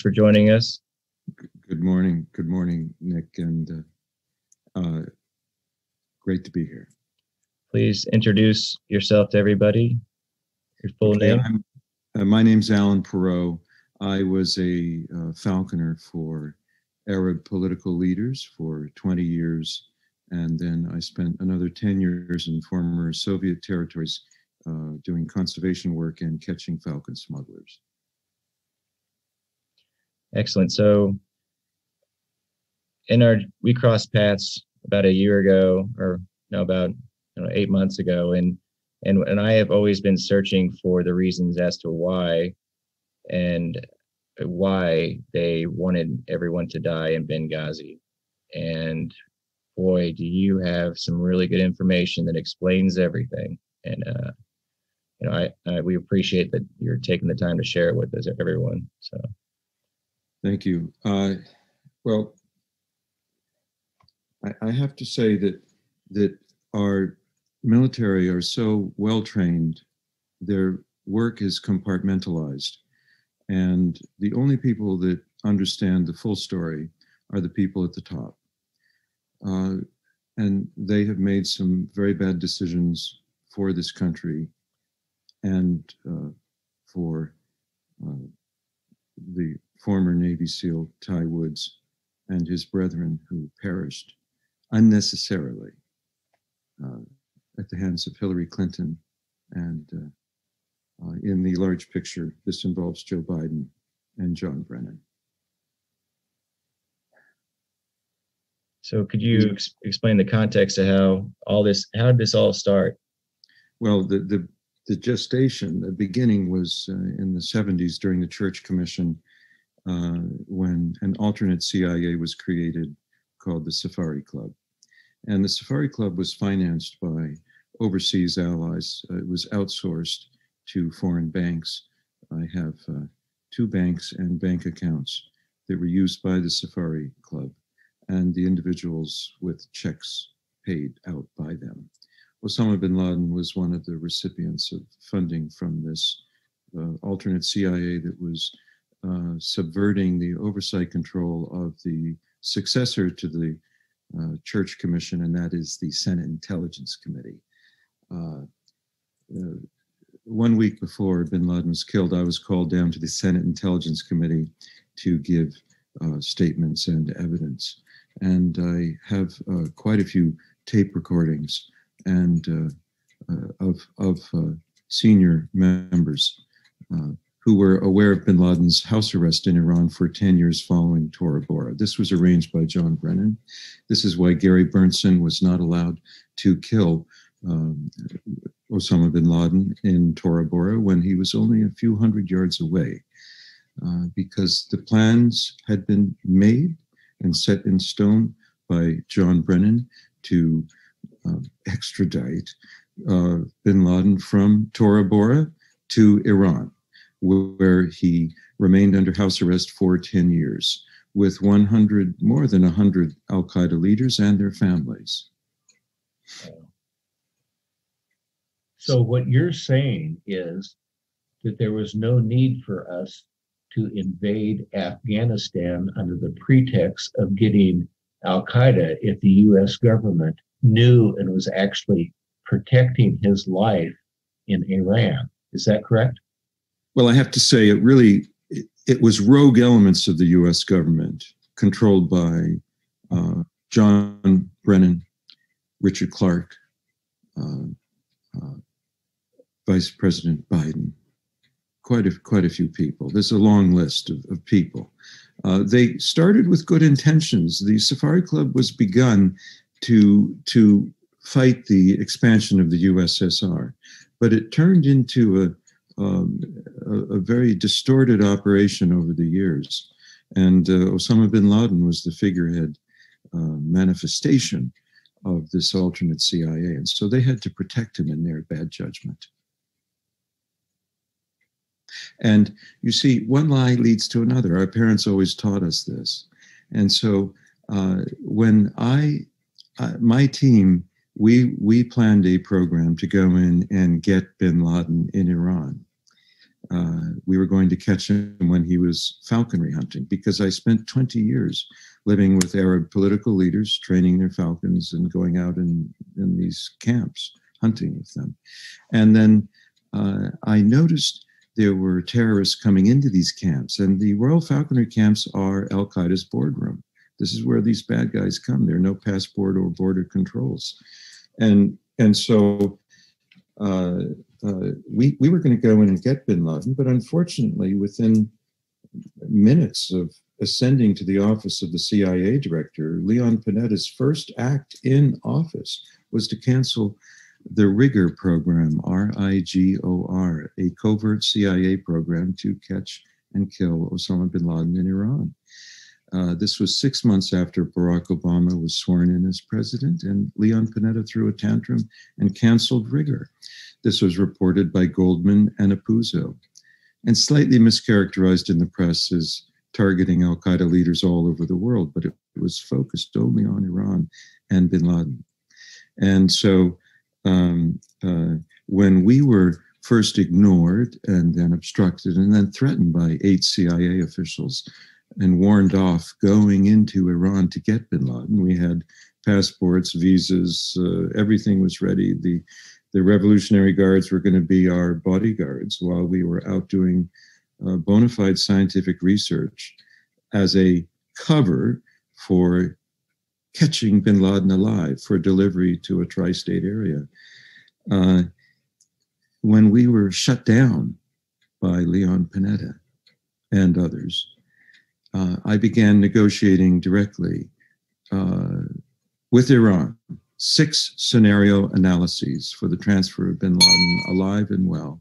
for joining us. Good morning. Good morning, Nick, and great to be here. Please introduce yourself to everybody. Your full name. My name's Howell Parrot. I was a falconer for Arab political leaders for 20 years, and then I spent another 10 years in former Soviet territories doing conservation work and catching falcon smugglers. Excellent. So we crossed paths about a year ago, or no, about 8 months ago, and I have always been searching for the reasons as to why they wanted everyone to die in Benghazi. And boy, do you have some really good information that explains everything. And we appreciate that you're taking the time to share it with us, everyone. So, thank you. Well, I have to say that our military are so well trained, their work is compartmentalized, and the only people that understand the full story are the people at the top. And they have made some very bad decisions for this country and for the former Navy SEAL Ty Woods and his brethren who perished unnecessarily at the hands of Hillary Clinton. And in the large picture, this involves Joe Biden and John Brennan. So could you explain the context of how did this all start? Well, the gestation, the beginning was in the 70s during the Church Commission, when an alternate CIA was created called the Safari Club. And the Safari Club was financed by overseas allies. It was outsourced to foreign banks. I have 2 banks and bank accounts that were used by the Safari Club and the individuals with checks paid out by them. Osama bin Laden was one of the recipients of funding from this alternate CIA that was subverting the oversight control of the successor to the Church Commission, and that is the Senate Intelligence Committee. 1 week before bin Laden was killed, I was called down to the Senate Intelligence Committee to give statements and evidence. And I have quite a few tape recordings and of senior members who were aware of bin Laden's house arrest in Iran for 10 years following Tora Bora. This was arranged by John Brennan. This is why Gary Bernson was not allowed to kill Osama bin Laden in Tora Bora when he was only a few hundred yards away, because the plans had been made and set in stone by John Brennan to extradite bin Laden from Tora Bora to Iran, where he remained under house arrest for 10 years with more than 100 al-Qaeda leaders and their families. So what you're saying is that there was no need for us to invade Afghanistan under the pretext of getting al-Qaeda if the U.S. government knew and was actually protecting his life in Iran. Is that correct? Well, I have to say it was rogue elements of the U.S. government controlled by John Brennan, Richard Clarke, Vice President Biden, quite a few people. There's a long list of people. They started with good intentions. The Safari Club was begun to fight the expansion of the USSR, but it turned into a very distorted operation over the years. And Osama bin Laden was the figurehead manifestation of this alternate CIA. And so they had to protect him in their bad judgment. And you see, one lie leads to another. Our parents always taught us this. And so when my team, we planned a program to go in and get bin Laden in Iran. we were going to catch him when he was falconry hunting, because I spent 20 years living with Arab political leaders, training their falcons and going out in these camps, hunting with them. And then I noticed there were terrorists coming into these camps, and the Royal Falconry camps are Al-Qaeda's boardroom. This is where these bad guys come. There are no passport or border controls. And so we were going to go in and get bin Laden, but unfortunately, within minutes of ascending to the office of the CIA director, Leon Panetta's first act in office was to cancel the Rigor program, RIGOR, a covert CIA program to catch and kill Osama bin Laden in Iran. This was 6 months after Barack Obama was sworn in as president, and Leon Panetta threw a tantrum and canceled Rigor. This was reported by Goldman and Apuzzo, and slightly mischaracterized in the press as targeting al-Qaeda leaders all over the world, but it was focused only on Iran and bin Laden. And so when we were first ignored and then obstructed and then threatened by 8 CIA officials and warned off going into Iran to get bin Laden, we had passports, visas, everything was ready. The Revolutionary Guards were going to be our bodyguards while we were out doing bona fide scientific research as a cover for catching bin Laden alive for delivery to a tri-state area. When we were shut down by Leon Panetta and others, I began negotiating directly with Iran 6 scenario analyses for the transfer of bin Laden alive and well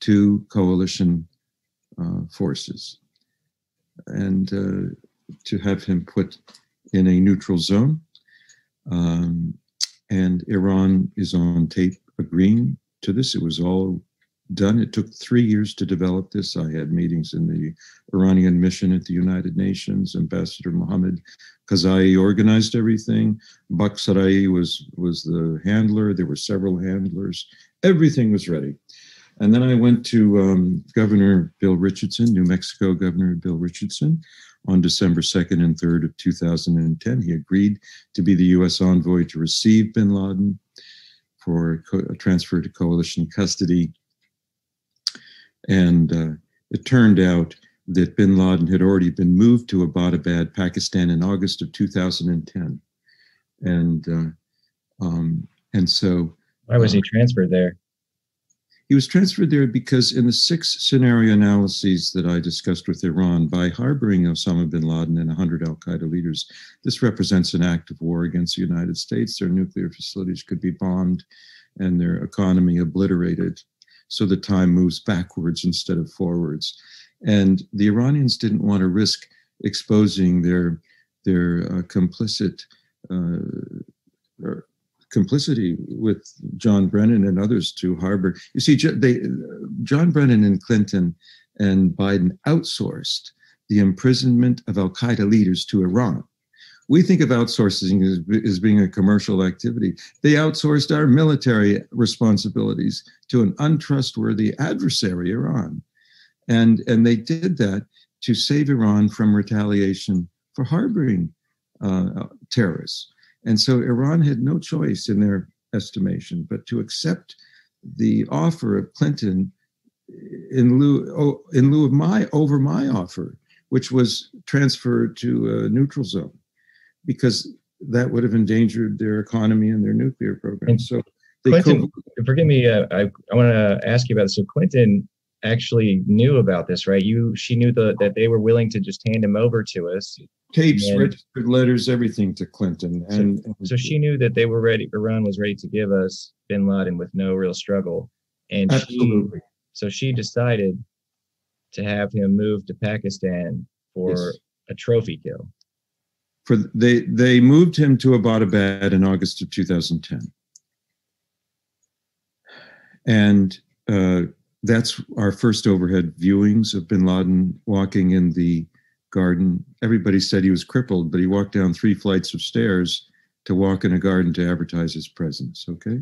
to coalition forces, and to have him put in a neutral zone. And Iran is on tape agreeing to this. It was all done. It took 3 years to develop this. I had meetings in the Iranian mission at the United Nations. Ambassador Mohammed Kazai organized everything. Bakhsarai was the handler. There were several handlers. Everything was ready. And then I went to Governor Bill Richardson, New Mexico Governor Bill Richardson, on December 2nd and 3rd of 2010. He agreed to be the U.S. envoy to receive bin Laden for a transfer to coalition custody. And it turned out that bin Laden had already been moved to Abbottabad, Pakistan in August of 2010. And so... Why was he transferred there? He was transferred there because in the 6 scenario analyses that I discussed with Iran, by harboring Osama bin Laden and 100 al-Qaeda leaders, this represents an act of war against the United States. Their nuclear facilities could be bombed and their economy obliterated. So the time moves backwards instead of forwards. And the Iranians didn't want to risk exposing their complicity with John Brennan and others to harbor. You see, John Brennan and Clinton and Biden outsourced the imprisonment of al-Qaeda leaders to Iran. We think of outsourcing as being a commercial activity. They outsourced our military responsibilities to an untrustworthy adversary, Iran. And they did that to save Iran from retaliation for harboring terrorists. And so Iran had no choice in their estimation but to accept the offer of Clinton in lieu of my offer, which was transferred to a neutral zone, because that would have endangered their economy and their nuclear program. So Clinton, forgive me, I want to ask you about this. So Clinton actually knew about this, right? She knew that they were willing to just hand him over to us. Tapes, registered letters, everything to Clinton. So she knew that they were ready. Iran was ready to give us bin Laden with no real struggle. And absolutely. So she decided to have him moved to Pakistan for a trophy kill. They moved him to Abbottabad in August of 2010. And that's our first overhead viewings of bin Laden walking in the garden. Everybody said he was crippled, but he walked down 3 flights of stairs to walk in a garden to advertise his presence, okay?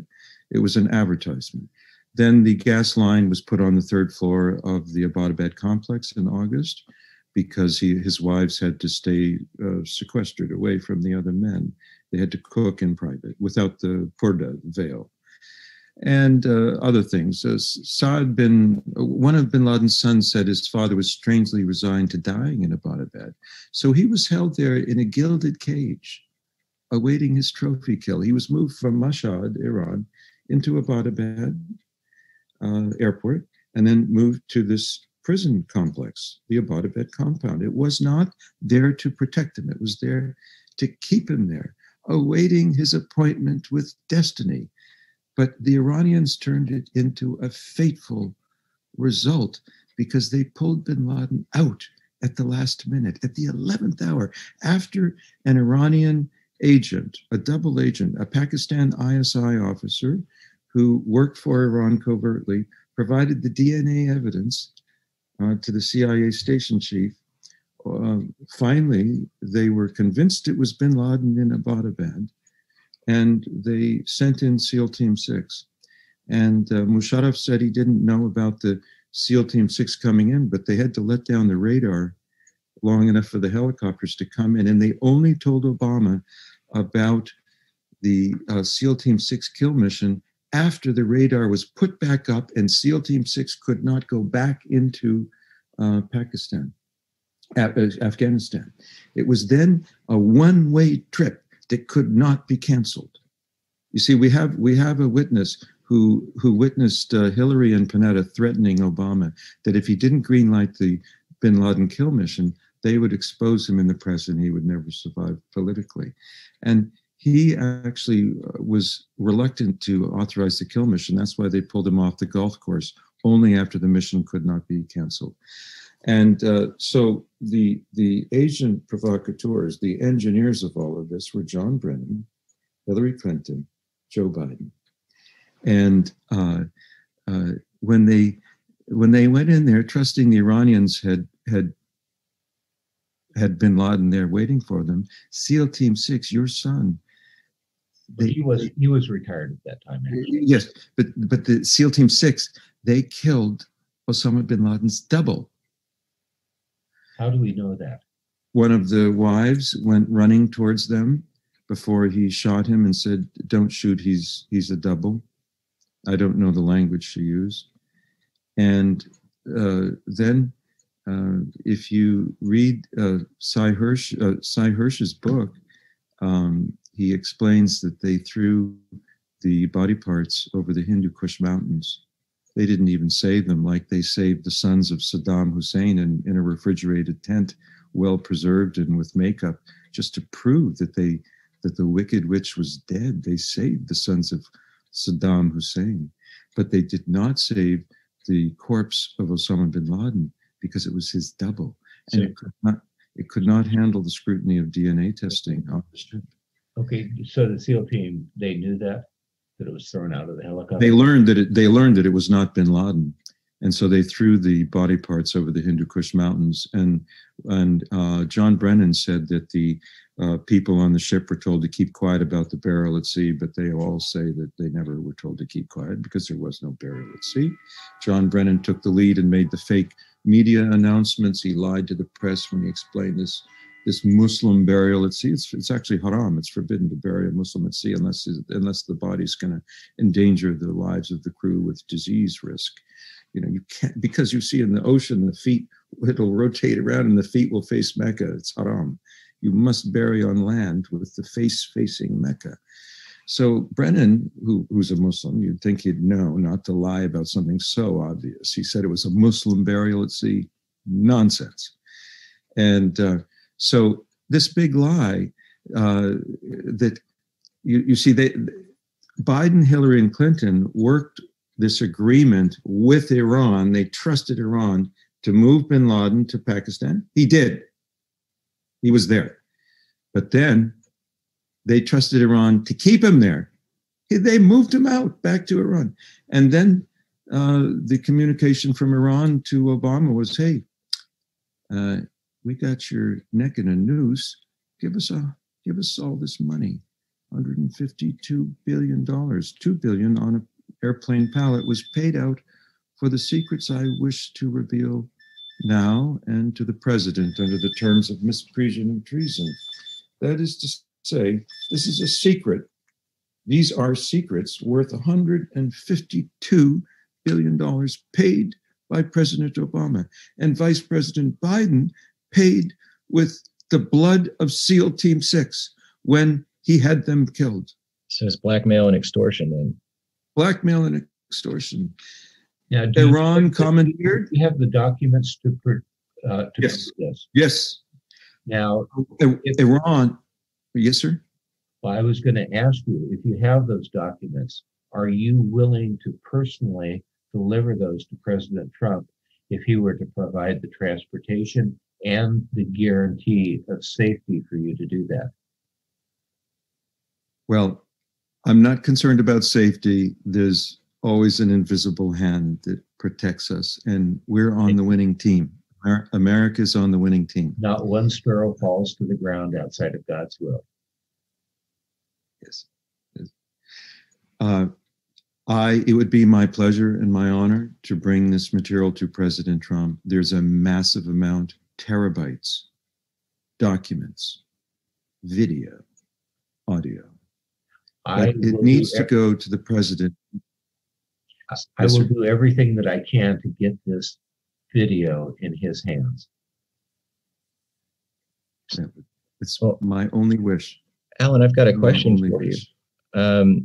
It was an advertisement. Then the gas line was put on the third floor of the Abbottabad complex in August because his wives had to stay sequestered away from the other men. They had to cook in private without the purdah veil. And other things. One of bin Laden's sons said his father was strangely resigned to dying in Abbottabad. So he was held there in a gilded cage, awaiting his trophy kill. He was moved from Mashhad, Iran, into Abbottabad airport, and then moved to this prison complex, the Abbottabad compound. It was not there to protect him. It was there to keep him there, awaiting his appointment with destiny. But the Iranians turned it into a fateful result because they pulled bin Laden out at the last minute, at the 11th hour, after an Iranian agent, a double agent, a Pakistan ISI officer who worked for Iran covertly, provided the DNA evidence to the CIA station chief. Finally, they were convinced it was bin Laden in Abbottabad, and they sent in SEAL Team 6. And Musharraf said he didn't know about the SEAL Team 6 coming in, but they had to let down the radar long enough for the helicopters to come in. And they only told Obama about the SEAL Team 6 kill mission after the radar was put back up and SEAL Team 6 could not go back into Afghanistan. It was then a one-way trip that could not be canceled. You see, we have a witness who witnessed Hillary and Panetta threatening Obama that if he didn't greenlight the bin Laden kill mission, they would expose him in the press and he would never survive politically. And he actually was reluctant to authorize the kill mission. That's why they pulled him off the golf course only after the mission could not be canceled. And so the agent provocateurs, the engineers of all of this were John Brennan, Hillary Clinton, Joe Biden. And when they went in there, trusting the Iranians had bin Laden there waiting for them, SEAL Team 6, your son. He was retired at that time. Actually. Yes, but the SEAL Team 6, they killed Osama bin Laden's double. How do we know that? One of the wives went running towards them before he shot him and said, "Don't shoot, he's a double." I don't know the language she used. And then if you read Cy Hirsch's book, he explains that they threw the body parts over the Hindu Kush mountains. They didn't even save them like they saved the sons of Saddam Hussein in a refrigerated tent, well preserved and with makeup, just to prove that the wicked witch was dead. They saved the sons of Saddam Hussein, but they did not save the corpse of Osama bin Laden because it was his double, and it could not handle the scrutiny of DNA testing on the ship. Okay, so the SEAL team, they knew that it was thrown out of the helicopter. They learned that it was not bin Laden, and so they threw the body parts over the Hindu Kush mountains. And John Brennan said that the people on the ship were told to keep quiet about the burial at sea, but they all say that they never were told to keep quiet because there was no burial at sea. John Brennan took the lead and made the fake media announcements. He lied to the press when he explained this Muslim burial at sea. It's actually haram. It's forbidden to bury a Muslim at sea unless the body's going to endanger the lives of the crew with disease risk. You know, you can't, because you see in the ocean, the feet, it'll rotate around and the feet will face Mecca. It's haram. You must bury on land with the face facing Mecca. So Brennan, who's a Muslim, you'd think he'd know not to lie about something so obvious. He said it was a Muslim burial at sea. Nonsense. And so this big lie that you see, Biden, Hillary, and Clinton worked this agreement with Iran. They trusted Iran to move bin Laden to Pakistan. He did. He was there. But then they trusted Iran to keep him there. They moved him out back to Iran. And then the communication from Iran to Obama was, hey, we got your neck in a noose. Give us all this money, $152 billion, $2 billion on airplane pallet was paid out for the secrets I wish to reveal now and to the president under the terms of misprision and treason. That is to say, this is a secret. These are secrets worth $152 billion paid by President Obama, and Vice President Biden paid with the blood of SEAL Team 6 when he had them killed. So it's blackmail and extortion then. Blackmail and extortion. Now, Iran commandeered. You have the documents to Yes. prove this. Yes. Now, Iran. Yes, sir. well, I was going to ask you, if you have those documents, are you willing to personally deliver those to President Trump if he were to provide the transportation and the guarantee of safety for you to do that? Well, I'm not concerned about safety. There's always an invisible hand that protects us, and we're on the winning team. America's on the winning team. Not one sparrow falls to the ground outside of God's will. Yes. It would be my pleasure and my honor to bring this material to President Trump. There's a massive amount, terabytes, documents, video, audio. It needs to go to the president. I will do everything that I can to get this video in his hands. It's my only wish. Alan, I've got a question for you.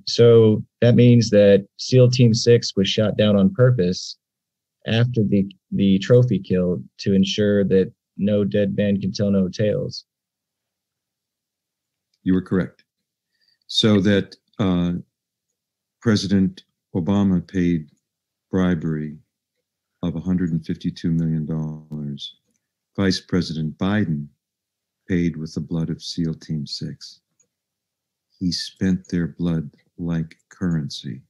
So that means that SEAL Team 6 was shot down on purpose after the trophy kill to ensure that no dead man can tell no tales. You were correct. So that President Obama paid bribery of $152 million. Vice President Biden paid with the blood of SEAL Team 6. He spent their blood like currency.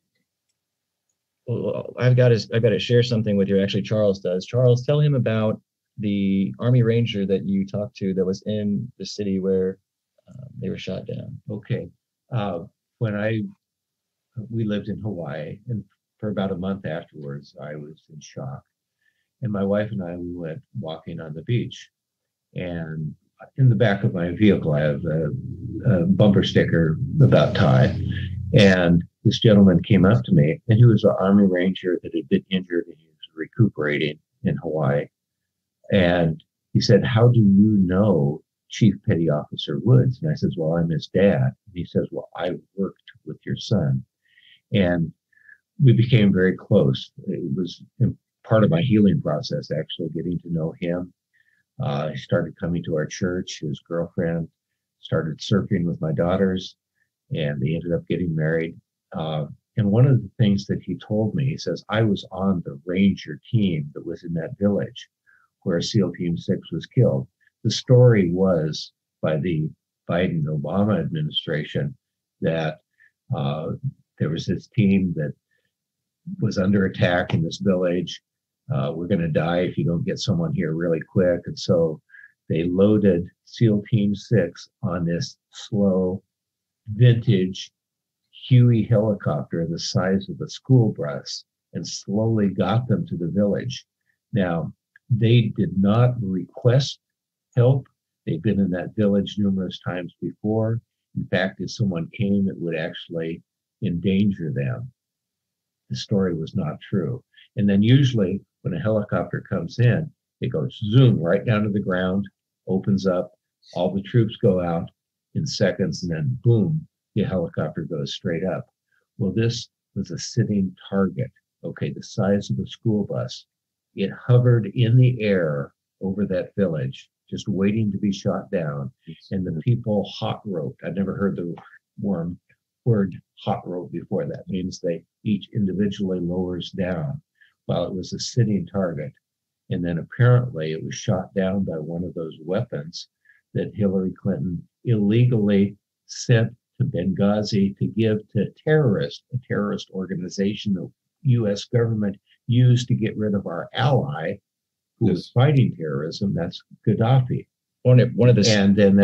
Well, I've got to share something with you. Actually, Charles does. Charles, tell him about the Army Ranger that you talked to that was in the city where they were shot down. Okay. We lived in Hawaii, and for about a month afterwards, I was in shock. And my wife and I, we went walking on the beach. And in the back of my vehicle, I have a bumper sticker about Ty. And this gentleman came up to me, and he was an Army Ranger that had been injured, and he was recuperating in Hawaii. And he said, "How do you know Chief Petty Officer Woods?" And I says, "Well, I'm his dad." And he says, "Well, I worked with your son." And we became very close. It was part of my healing process, actually, getting to know him. He started coming to our church. His girlfriend started surfing with my daughters, and they ended up getting married. And one of the things that he told me, he says, "I was on the Ranger team that was in that village where SEAL Team 6 was killed." The story was by the Biden-Obama administration that there was this team that was under attack in this village. We're going to die if you don't get someone here really quick. And so they loaded SEAL Team 6 on this slow, vintage Huey helicopter the size of a school bus and slowly got them to the village. Now, they did not request help. They've been in that village numerous times before. In fact, if someone came, it would actually endanger them. The story was not true. And then usually when a helicopter comes in, it goes zoom right down to the ground, opens up, all the troops go out in seconds, and then boom, the helicopter goes straight up. Well, this was a sitting target, okay, the size of a school bus. It hovered in the air over that village, just waiting to be shot down. And the people hot roped. I'd never heard the word hot rope before. That means they each individually lowers down while it was a sitting target. And then apparently it was shot down by one of those weapons that Hillary Clinton illegally sent to Benghazi to give to a terrorist organization the U.S. government used to get rid of our ally who was fighting terrorism. That's Gaddafi. One of the and then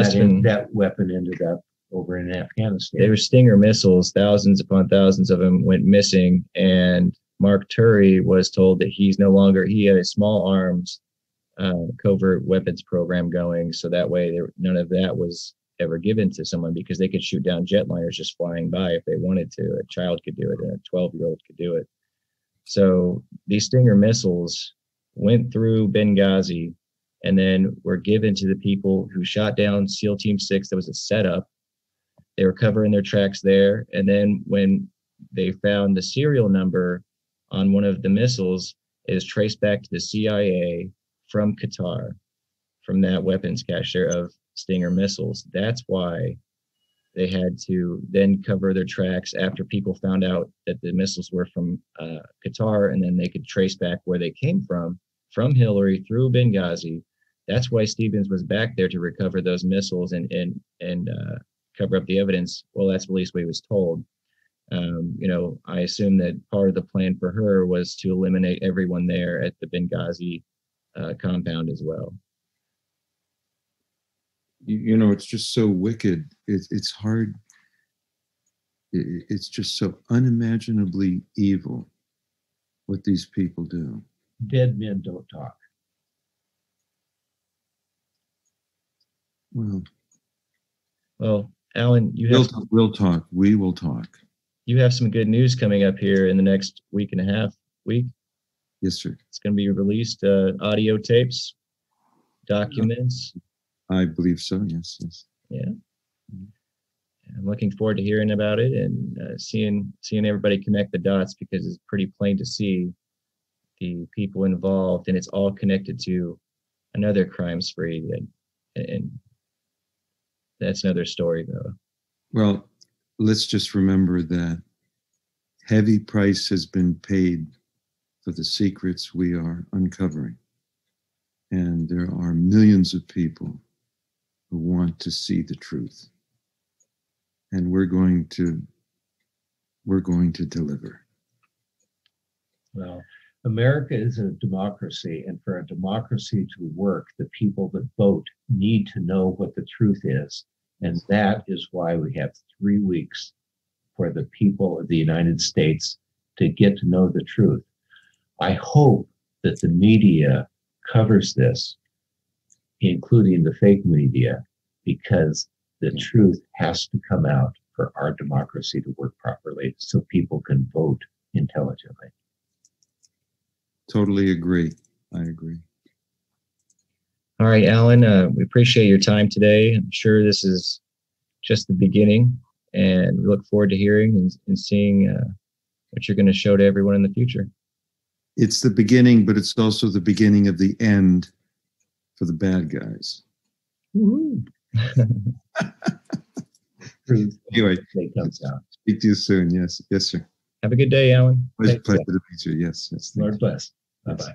that weapon ended up over in Afghanistan. They were Stinger missiles. Thousands upon thousands of them went missing. And Mark Turry was told that he had a small arms covert weapons program going. So that way none of that was ever given to someone, because they could shoot down jetliners just flying by if they wanted to. A child could do it, and a 12-year-old could do it. So these Stinger missiles went through Benghazi and then were given to the people who shot down SEAL Team 6. That was a setup. They were covering their tracks there. And then when they found the serial number on one of the missiles, it is traced back to the CIA from Qatar, from that weapons cache there of Stinger missiles. That's why they had to then cover their tracks after people found out that the missiles were from Qatar, and then they could trace back where they came from Hillary through Benghazi. That's why Stevens was back there, to recover those missiles and cover up the evidence. Well, that's at least what he was told. I assume that part of the plan for her was to eliminate everyone there at the Benghazi compound as well. It's just so wicked. It's hard. It's just so unimaginably evil what these people do. Dead men don't talk. Well, Alan, we'll talk. We will talk. You have some good news coming up here in the next week and a half. Yes, sir. It's going to be released, audio tapes, documents. I believe so. Yes. Yeah. I'm looking forward to hearing about it and seeing everybody connect the dots, because it's pretty plain to see the people involved, and it's all connected to another crime spree. And that's another story, though. Well, let's just remember that heavy price has been paid for the secrets we are uncovering. And there are millions of people who want to see the truth. And we're going to deliver. Well, America is a democracy, and for a democracy to work, the people that vote need to know what the truth is. And that is why we have 3 weeks for the people of the United States to get to know the truth. I hope that the media covers this, including the fake media, because the truth has to come out for our democracy to work properly, so people can vote intelligently. Totally agree. I agree. All right, Alan, we appreciate your time today. I'm sure this is just the beginning, and we look forward to hearing and seeing what you're going to show to everyone in the future. It's the beginning, but it's also the beginning of the end for the bad guys. Anyway, speak to you soon. Yes, sir. Have a good day, Alan. Pleasure to meet you. Yes. Lord bless. Bye-bye.